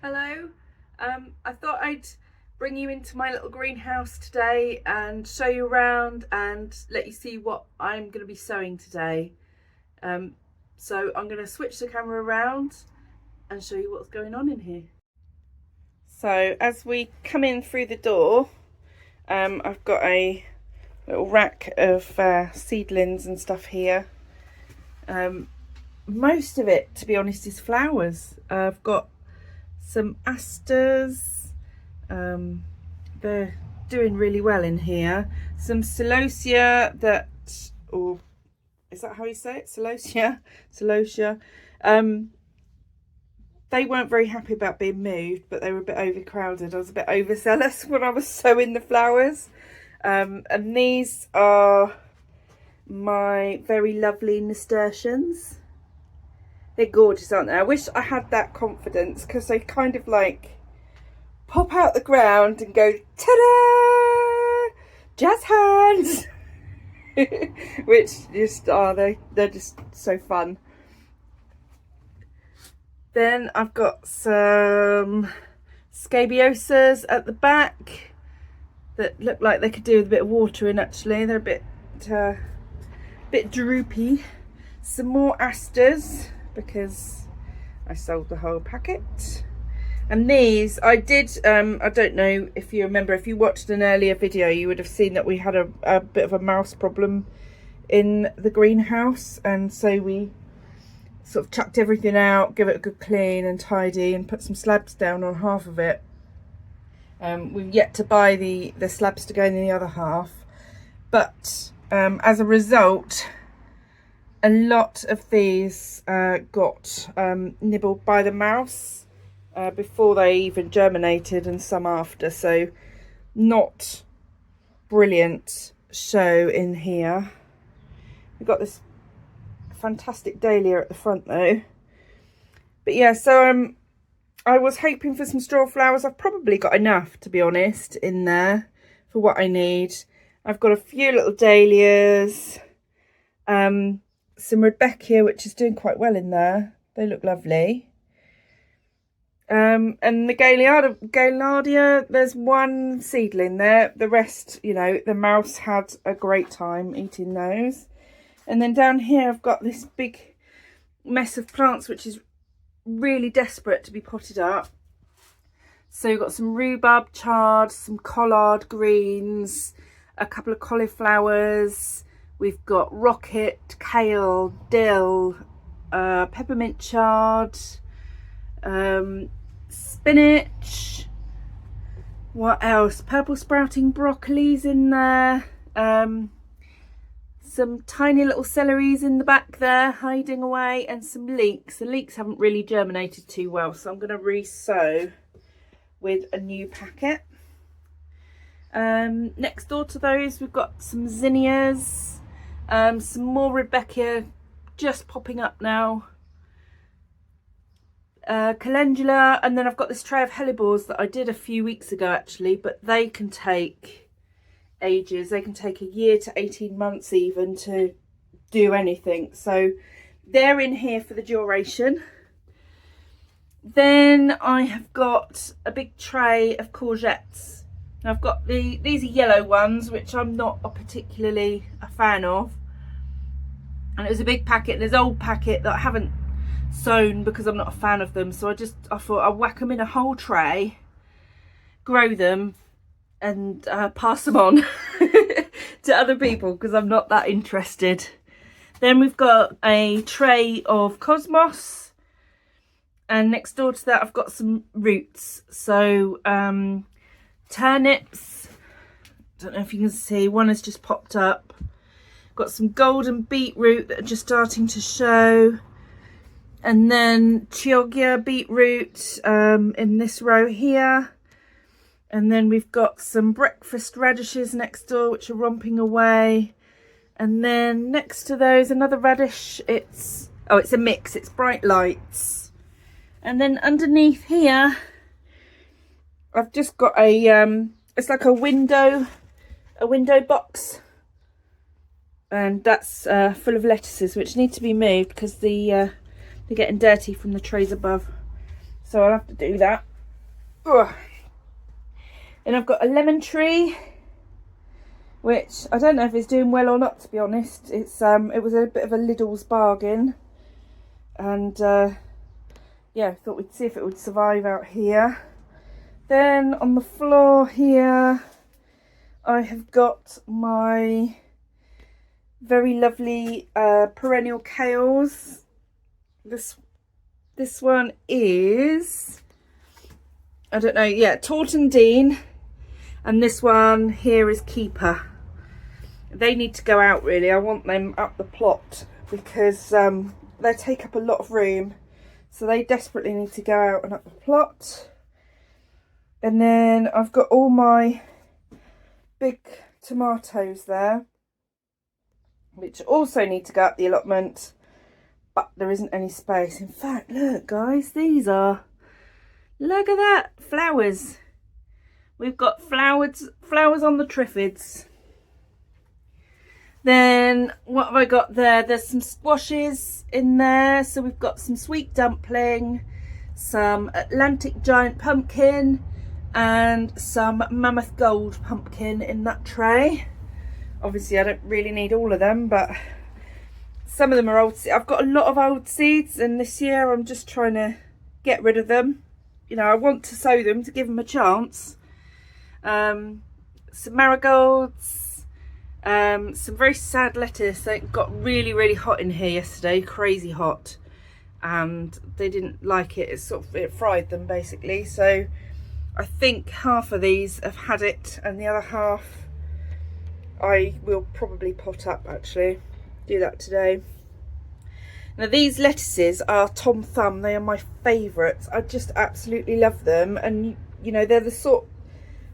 Hello. I thought I'd bring you into my little greenhouse today and show you around and let you see what I'm going to be sowing today. So I'm going to switch the camera around and show you what's going on in here. So as we come in through the door, I've got a little rack of seedlings and stuff here. Most of it, to be honest, is flowers. I've got some asters, they're doing really well in here. Some celosia that, or is that how you say it? Celosia. They weren't very happy about being moved, but they were a bit overcrowded. I was a bit overzealous when I was sowing the flowers. And these are my very lovely nasturtiums. They're gorgeous, aren't they? I wish I had that confidence, because they kind of like pop out the ground and go, ta-da! Jazz hands! Which just they're just so fun. Then I've got some scabiosas at the back that look like they could do with a bit of water in. Actually, they're a bit droopy. Some more asters, because I sold the whole packet. And these I did, I don't know if you remember, if you watched an earlier video, you would have seen that we had a bit of a mouse problem in the greenhouse, and so we sort of chucked everything out, give it a good clean and tidy, and put some slabs down on half of it. We've yet to buy the slabs to go in the other half, but as a result, a lot of these got nibbled by the mouse before they even germinated, and some after, so not brilliant show in here. We've got this fantastic dahlia at the front though. But yeah, so I was hoping for some straw flowers. I've probably got enough, to be honest, in there for what I need. I've got a few little dahlias, some Rebecca, which is doing quite well in there. They look lovely. And the Gaillardia, there's one seedling there. The rest, you know, the mouse had a great time eating those. And then down here I've got this big mess of plants which is really desperate to be potted up. So you've got some rhubarb chard, some collard greens, a couple of cauliflowers. We've got rocket, kale, dill, peppermint chard, spinach. What else? Purple sprouting broccoli's in there. Some tiny little celeries in the back there hiding away, and some leeks. The leeks haven't really germinated too well, so I'm going to re-sow with a new packet. Next door to those we've got some zinnias, some more Rebecca just popping up now, calendula, and then I've got this tray of hellebores that I did a few weeks ago actually, but they can take ages. They can take a year to 18 months even to do anything, so they're in here for the duration. Then I have got a big tray of courgettes. Now I've got these are yellow ones, which I'm not particularly a fan of, and it was a big packet. There's an old packet that I haven't sown because I'm not a fan of them, so I thought I'll whack them in a whole tray, grow them, and pass them on to other people because I'm not that interested. Then we've got a tray of cosmos, and next door to that I've got some roots. So turnips, don't know if you can see, one has just popped up. Got some golden beetroot that are just starting to show, and then Chioggia beetroot in this row here. And then we've got some breakfast radishes next door, which are romping away. And then next to those, another radish. It's a mix. It's bright lights. And then underneath here, I've just got a it's like a window box, and that's full of lettuces which need to be moved because they're getting dirty from the trays above. So I'll have to do that. Ugh. And I've got a lemon tree, which I don't know if it's doing well or not, to be honest. It was a bit of a Lidl's bargain, and yeah, thought we'd see if it would survive out here. Then on the floor here, I have got my very lovely perennial kales. This one is, I don't know, yeah, Taunton Dean, and this one here is Keeper. They need to go out really. I want them up the plot because they take up a lot of room, so they desperately need to go out and up the plot. And then I've got all my big tomatoes there, which also need to go up the allotment, but there isn't any space. In fact, look guys, these are, look at that, flowers. We've got flowers on the triffids. Then what have I got there? There's some squashes in there. So we've got some sweet dumpling, some Atlantic giant pumpkin, and some mammoth gold pumpkin in that tray. Obviously I don't really need all of them, but some of them are old. I've got a lot of old seeds, and this year I'm just trying to get rid of them. You know, I want to sow them to give them a chance. Some marigolds, some very sad lettuce. It got really hot in here yesterday, crazy hot, and they didn't like it. It fried them basically. So I think half of these have had it, and the other half I will probably pot up, actually. Do that today. Now these lettuces are Tom Thumb. They are my favourites. I just absolutely love them, and you know, they're the sort,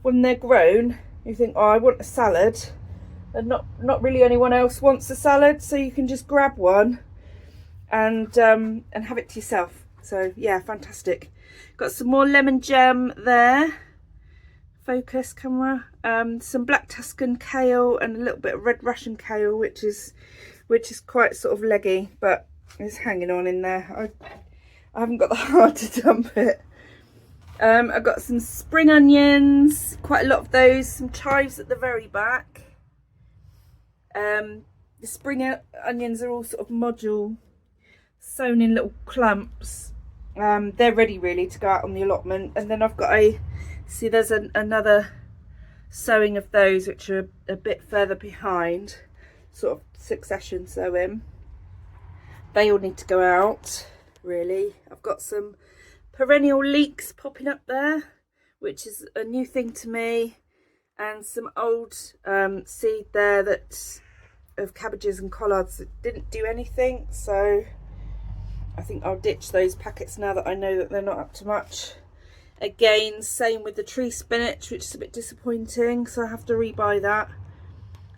when they're grown, you think, oh, I want a salad, and not really anyone else wants a salad, so you can just grab one and have it to yourself. So yeah, fantastic. Got some more lemon jam there. Focus camera. Some black Tuscan kale and a little bit of red Russian kale, which is quite sort of leggy, but it's hanging on in there. I haven't got the heart to dump it. I've got some spring onions, quite a lot of those, some chives at the very back. The spring onions are all sort of module, sewn in little clumps. They're ready really to go out on the allotment. And then I've got see there's another sowing of those which are a bit further behind, sort of succession sowing. They all need to go out really. I've got some perennial leeks popping up there, which is a new thing to me, and some old seed there that of cabbages and collards that didn't do anything, so I think I'll ditch those packets now that I know that they're not up to much. Again, same with the tree spinach, which is a bit disappointing, so I have to rebuy that.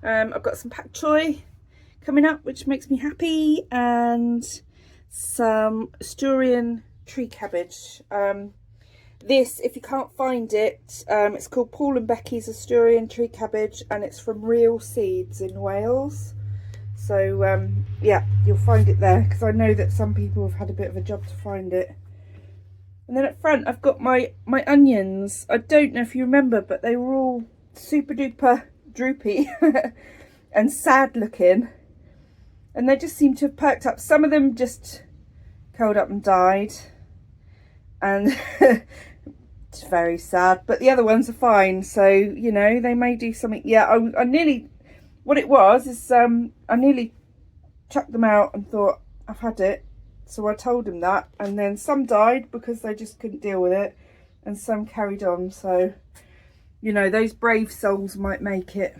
I've got some pak choi coming up, which makes me happy, and some Asturian tree cabbage. This, if you can't find it, it's called Paul and Becky's Asturian tree cabbage, and it's from Real Seeds in Wales. So yeah, you'll find it there, because I know that some people have had a bit of a job to find it. And then at front I've got my onions. I don't know if you remember, but they were all super duper droopy and sad looking, and they just seem to have perked up. Some of them just curled up and died, and it's very sad, but the other ones are fine, so you know, they may do something. Yeah, I nearly, what it was is I nearly chucked them out and thought, I've had it. So I told him that, and then some died because they just couldn't deal with it, and some carried on. So, you know, those brave souls might make it.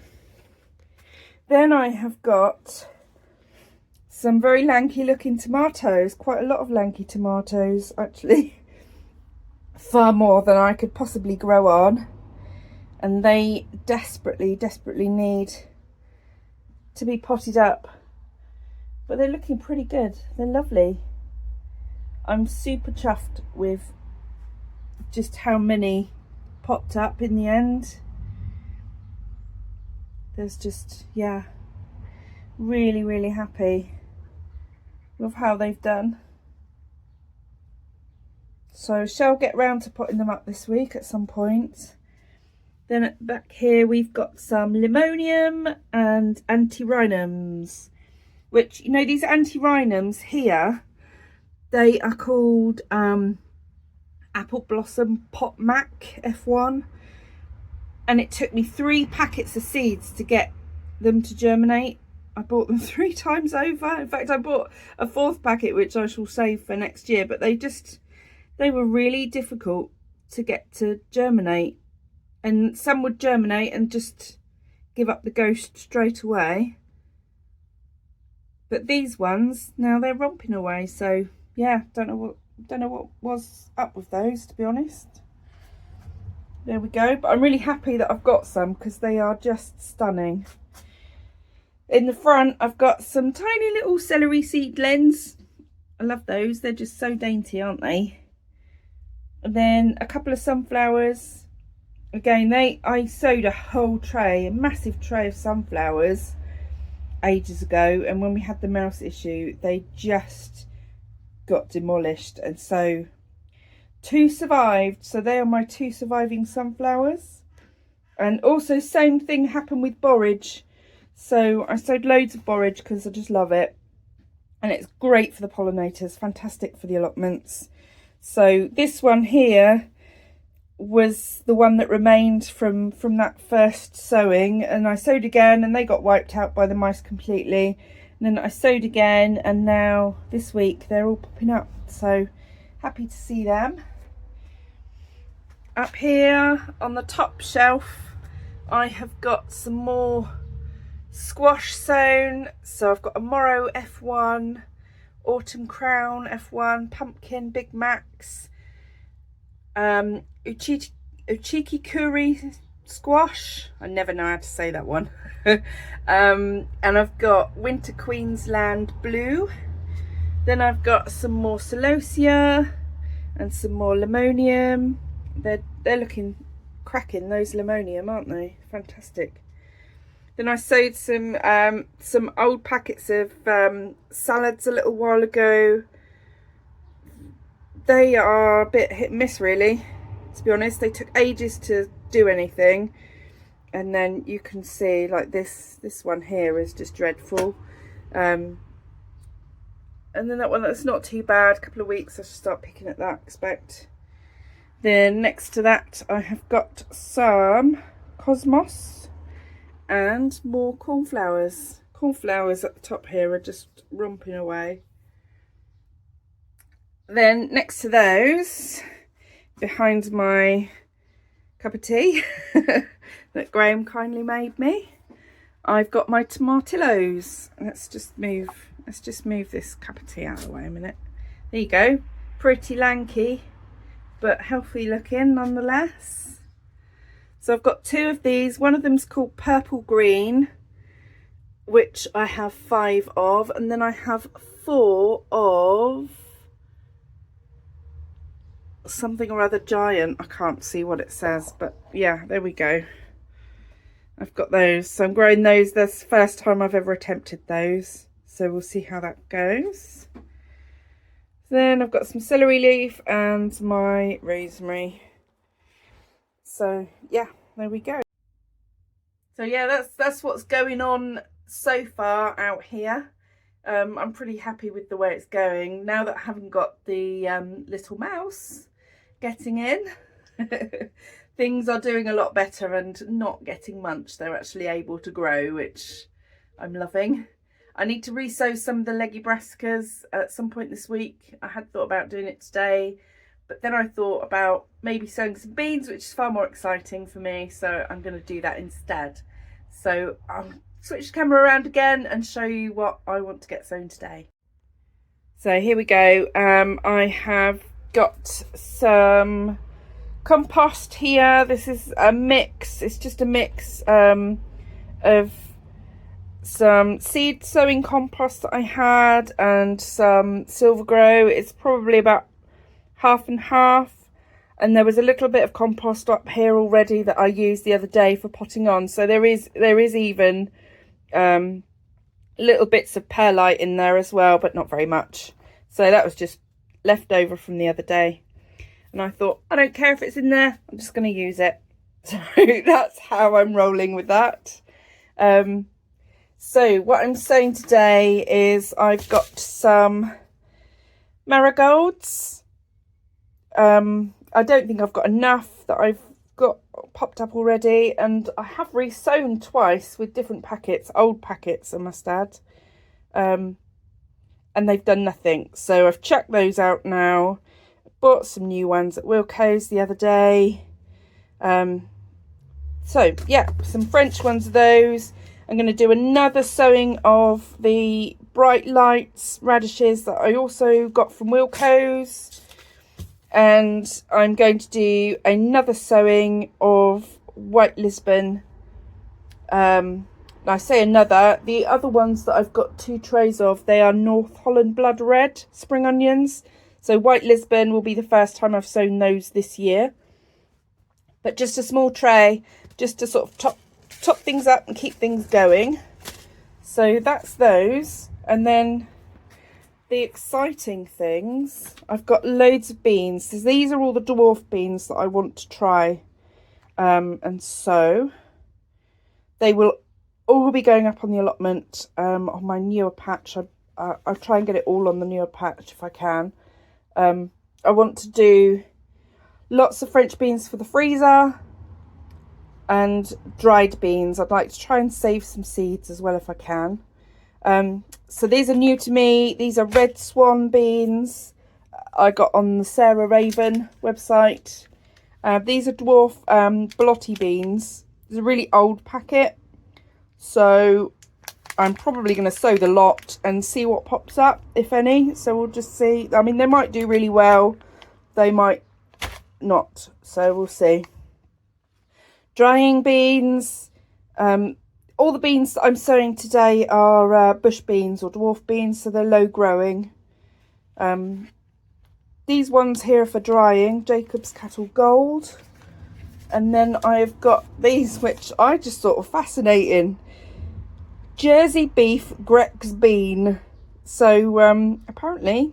Then I have got some very lanky looking tomatoes, quite a lot of lanky tomatoes actually, far more than I could possibly grow on, and they desperately need to be potted up, but they're looking pretty good. They're lovely. I'm super chuffed with just how many popped up in the end. There's just, yeah, really happy with how they've done. So shall get round to putting them up this week at some point. Then at the back here we've got some limonium and antirrhinums, which, you know, these antirrhinums here, they are called Apple Blossom Pot Mac F1, and it took me 3 packets of seeds to get them to germinate. I bought them 3 times over. In fact, I bought a 4th packet, which I shall save for next year, but they were really difficult to get to germinate. And some would germinate and just give up the ghost straight away. But these ones, now they're romping away. So yeah, don't know what was up with those, to be honest. There we go. But I'm really happy that I've got some because they are just stunning. In the front, I've got some tiny little celery seedlings. I love those. They're just so dainty, aren't they? And then a couple of sunflowers. Again, I sowed a whole tray, a massive tray of sunflowers ages ago. And when we had the mouse issue, they just got demolished. And so 2 survived. So they are my 2 surviving sunflowers. And also same thing happened with borage. So I sowed loads of borage because I just love it. And it's great for the pollinators, fantastic for the allotments. So this one here was the one that remained from that first sowing. And I sowed again and they got wiped out by the mice completely. And then I sowed again and now this week they're all popping up. So happy to see them. Up here on the top shelf, I have got some more squash sown. So I've got a Morrow F1, Autumn Crown F1, Pumpkin Big Max, Uchiki Kuri squash. I never know how to say that one. And I've got Winter Queensland Blue. Then I've got some more Celosia and some more Limonium. They're looking cracking, those Limonium, aren't they? Fantastic. Then I sowed some old packets of salads a little while ago. They are a bit hit and miss, really, to be honest. They took ages to do anything. And then you can see, like, this one here is just dreadful. And then that one that's not too bad, a couple of weeks, I should start picking at that, I expect. Then next to that, I have got some Cosmos and more cornflowers. Cornflowers at the top here are just romping away. Then next to those, behind my cup of tea that Graham kindly made me, I've got my tomatillos. Let's just move this cup of tea out of the way a minute. There you go. Pretty lanky, but healthy looking nonetheless. So I've got 2 of these. One of them's called Purple Green, which I have 5 of, and then I have 4 of something or other giant. I can't see what it says, but yeah, there we go. I've got those. So I'm growing those. That's the first time I've ever attempted those. So we'll see how that goes. Then I've got some celery leaf and my rosemary. So yeah, there we go. So yeah, that's what's going on so far out here. I'm pretty happy with the way it's going now that I haven't got the little mouse getting in. Things are doing a lot better and not getting munched. They're actually able to grow, which I'm loving. I need to re-sow some of the leggy brassicas at some point this week. I had thought about doing it today, but then I thought about maybe sowing some beans, which is far more exciting for me. So I'm going to do that instead. So I'll switch the camera around again and show you what I want to get sown today. So here we go. I have got some compost here. This is a mix. It's just a mix of some seed sowing compost that I had and some silver grow. It's probably about half and half. And there was a little bit of compost up here already that I used the other day for potting on. So there is even little bits of perlite in there as well, but not very much. So that was just left over from the other day. And I thought, I don't care if it's in there, I'm just going to use it. So that's how I'm rolling with that. So what I'm sowing today is I've got some marigolds. I don't think I've got enough that I've got popped up already, and I have resown twice with different packets, old packets I must add, and they've done nothing, so I've chucked those out now. Bought some new ones at Wilko's the other day. So yeah, some French ones of those. I'm going to do another sowing of the Bright Lights radishes that I also got from Wilko's. And I'm going to do another sowing of White Lisbon. I say another. The other ones that I've got 2 trays of, they are North Holland Blood Red spring onions. So White Lisbon will be the first time I've sown those this year. But just a small tray, just to sort of top things up and keep things going. So that's those. And then the exciting things, I've got loads of beans. So these are all the dwarf beans that I want to try. And so they will all be going up on the allotment on my newer patch. I'll try and get it all on the newer patch if I can. I want to do lots of French beans for the freezer and dried beans. I'd like to try and save some seeds as well if I can. So these are new to me. These are red swan beans I got on the Sarah Raven website. These are dwarf blotti beans. It's a really old packet, so I'm probably going to sow the lot and see what pops up, if any. So we'll just see. I mean, they might do really well, they might not, so we'll see. Drying beans. All the beans that I'm sowing today are bush beans or dwarf beans, so they're low growing. These ones here are for drying, Jacob's Cattle Gold. And then I've got these, which I just thought were fascinating. Jersey Beef Greg's Bean. So apparently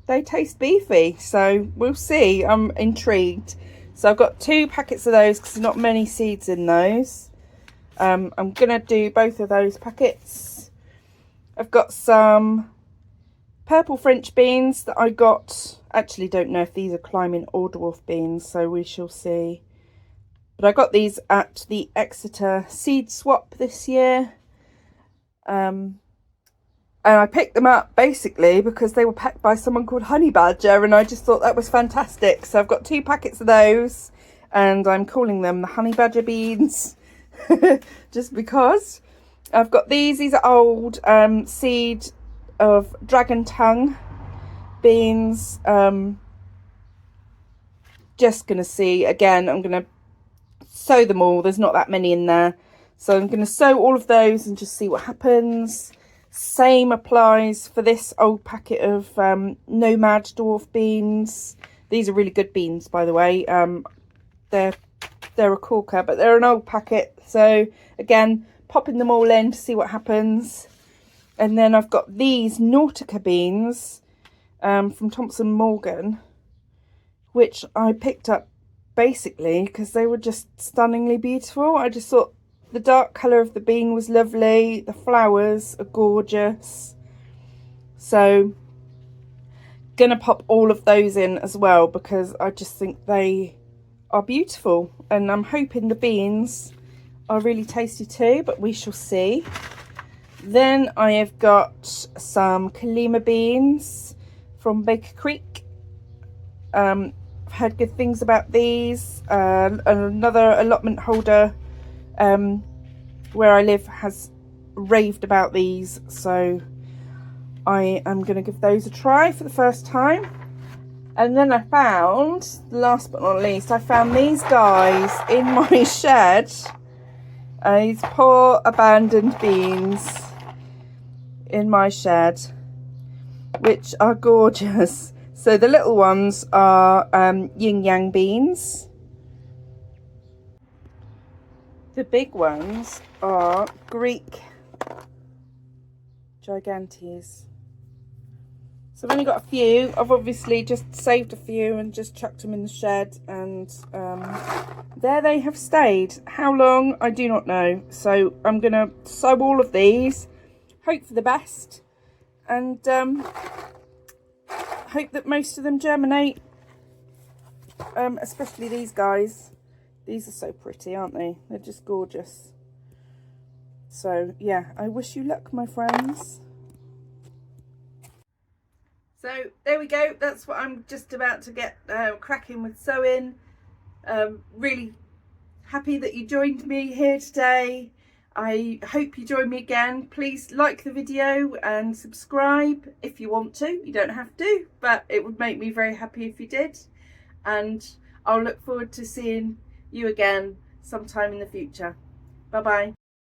they taste beefy, so we'll see. I'm intrigued. So I've got 2 packets of those because there's not many seeds in those. I'm going to do both of those packets. I've got some purple French beans that I got. Actually, don't know if these are climbing or dwarf beans, so we shall see. But I got these at the Exeter seed swap this year. And I picked them up basically because they were packed by someone called Honey Badger, and I just thought that was fantastic. So I've got 2 packets of those, and I'm calling them the Honey Badger beans. Just because. I've got these are old seed of dragon tongue beans. Just gonna see. Again, I'm gonna sow them all. There's not that many in there, so I'm gonna sow all of those and just see what happens. Same applies for this old packet of Nomad dwarf beans. These are really good beans, by the way. They're a corker, but they're an old packet. So again, popping them all in to see what happens. And then I've got these Nautica beans from Thompson Morgan, which I picked up basically because they were just stunningly beautiful. I just thought the dark colour of the bean was lovely. The flowers are gorgeous. So gonna pop all of those in as well because I just think they are beautiful, and I'm hoping the beans are really tasty too, but we shall see. Then I have got some Kalima beans from Baker Creek. I've heard good things about these. Another allotment holder where I live has raved about these, so I am going to give those a try for the first time. And then I found, last but not least, I found these guys in my shed. These poor abandoned beans in my shed, which are gorgeous. So the little ones are yin yang beans. The big ones are Greek gigantes. So I've only got a few. I've obviously just saved a few and just chucked them in the shed, and there they have stayed. How long, I do not know. So I'm going to sow all of these, hope for the best, and hope that most of them germinate, especially these guys. These are so pretty, aren't they? They're just gorgeous. So yeah, I wish you luck, my friends. So there we go. That's what I'm just about to get cracking with sowing. Really happy that you joined me here today. I hope you join me again. Please like the video and subscribe if you want to. You don't have to, but it would make me very happy if you did. And I'll look forward to seeing you again sometime in the future. Bye bye.